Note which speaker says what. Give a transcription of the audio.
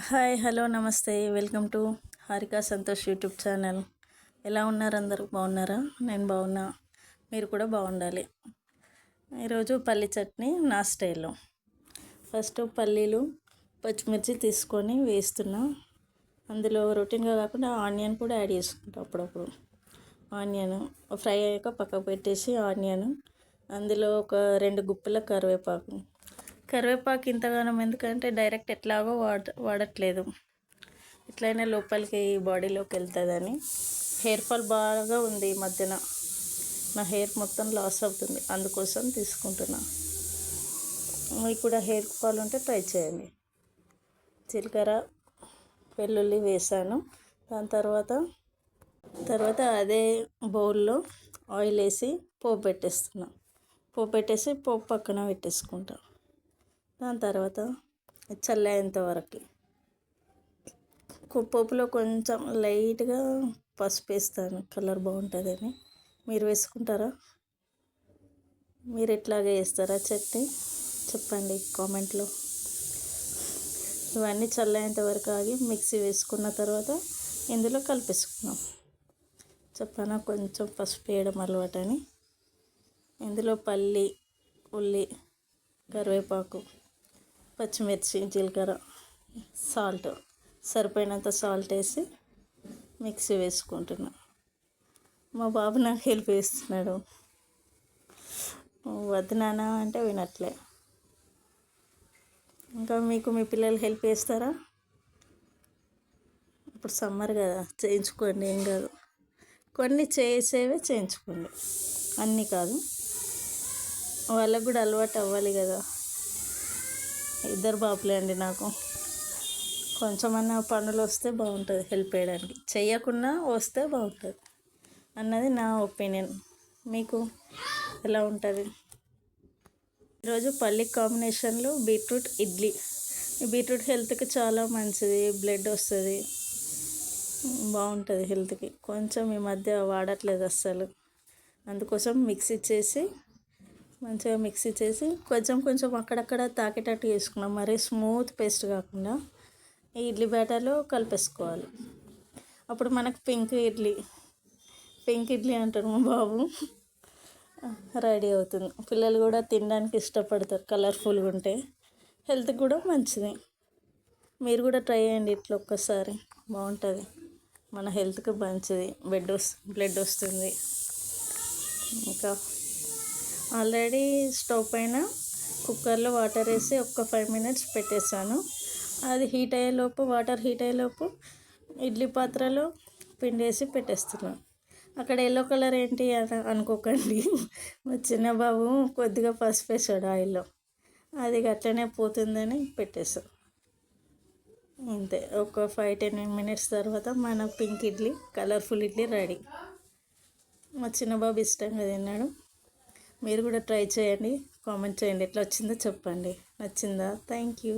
Speaker 1: Hi hello నమస్తే welcome to Harika Santosh YouTube channel. ఎలా ఉన్నారు? అందరూ బాగున్నారా? నేను బాగున్నా, మీరు కూడా బాగుండాలి. ఈరోజు పల్లి చట్నీ నా స్టైల్లో. ఫస్ట్ పల్లీలు పచ్చిమిర్చి తీసుకొని వేస్తున్నా. అందులో రొటీన్గా కాకుండా ఆనియన్ కూడా యాడ్ చేసుకుంటా అప్పుడప్పుడు. ఆనియన్ ఫ్రై అయ్యాక పక్కకు పెట్టేసి ఆనియన్, అందులో ఒక 2 గుప్పెల కరివేపాకు ఇంతగానం ఎందుకంటే డైరెక్ట్ ఎట్లాగో వాడట్లేదు, ఎట్లయినా లోపలికి బాడీలోకి వెళ్తుందని. హెయిర్ ఫాల్ బాగా ఉంది ఈ మధ్యన, నా హెయిర్ మొత్తం లాస్ అవుతుంది, అందుకోసం తీసుకుంటున్నా. మీకు కూడా హెయిర్ ఫాల్ ఉంటే ట్రై చేయండి. జీలకర్ర వెల్లుల్లి వేసాను. దాని తర్వాత అదే బౌల్లో ఆయిల్ వేసి పోపు పెట్టేసి పోపు పక్కన పెట్టేసుకుంటా. దాని తర్వాత చల్లేంత వరకు పోపులో కొంచెం లైట్గా పసుపు వేస్తాను, కలర్ బాగుంటుందని. మీరు వేసుకుంటారా? మీరు ఎట్లాగే వేస్తారా చట్నీ చెప్పండి కామెంట్లో. ఇవన్నీ చల్లేంత వరకు ఆగి మిక్సీ వేసుకున్న తర్వాత ఇందులో కలిపేసుకున్నాం. చెప్పనా కొంచెం పసుపు వేయడం అలవాటని. ఇందులో పల్లి, ఉల్లి, కరివేపాకు, పచ్చిమిర్చి, జీలకర్ర, సాల్ట్ సరిపోయినంత సాల్ట్ వేసి మిక్సీ వేసుకుంటున్నా. మా బాబు నాకు హెల్ప్ చేస్తున్నాడు, వద్దు నాన్న అంటే వినట్లే. ఇంకా మీకు మీ పిల్లలు హెల్ప్ చేస్తారా? ఇప్పుడు సమ్మర్ కదా, చేయించుకోండి, ఏం కాదు. కొన్ని చేసేవే చేయించుకోండి, అన్నీ కాదు, వాళ్ళకు కూడా అలవాటు అవ్వాలి కదా. 2 బాబులే అండి నాకు. కొంచెమన్నా పనులు వస్తే బాగుంటుంది, హెల్ప్ చేయడానికి. చేయకుండా వస్తే బాగుంటుంది అన్నది నా ఒపీనియన్. మీకు ఎలా ఉంటుంది? ఈరోజు పల్లి కాంబినేషన్లో బీట్రూట్ ఇడ్లీ. ఈ బీట్రూట్ హెల్త్కి చాలా మంచిది, బ్లడ్ వస్తుంది, బాగుంటుంది హెల్త్కి. కొంచెం ఈ మధ్య వాడట్లేదు అస్సలు, అందుకోసం మంచిగా మిక్సీ చేసి కొంచెం అక్కడక్కడ తాకేటట్టు వేసుకున్నాం. మరీ స్మూత్ పేస్ట్ కాకుండా ఈ ఇడ్లీ బ్యాటర్లో కలిపేసుకోవాలి. అప్పుడు మనకు పింక్ ఇడ్లీ అంటారు మా బాబు, రెడీ అవుతుంది. పిల్లలు కూడా తినడానికి ఇష్టపడతారు, కలర్ఫుల్గా ఉంటే హెల్త్కి కూడా మంచిది. మీరు కూడా ట్రై చేయండి ఇట్లా ఒక్కసారి, బాగుంటుంది, మన హెల్త్కి మంచిది, బ్లడ్ వస్తుంది. ఇంకా ఆల్రెడీ స్టవ్ పైన కుక్కర్లో వాటర్ వేసి ఒక 5 minutes పెట్టేశాను. అది వాటర్ హీట్ అయ్యేలోపు ఇడ్లీ పాత్రలో పిండి వేసి పెట్టేస్తున్నాను. అక్కడ ఎల్లో కలర్ ఏంటి అని అనుకోకండి, మా చిన్న బాబు కొద్దిగా పసుపు వేసాడు ఆయిల్లో, అది అట్లనే పోతుందని పెట్టేసాం. అంతే, ఒక 5-10 minutes తర్వాత మన pink idli, colourful idli ready. మా చిన్న బాబు ఇష్టంగా తిన్నాడు. మీరు కూడా ట్రై చేయండి, కామెంట్ చేయండి ఎట్లా వచ్చిందో చెప్పండి. నచ్చిందా? Thank you.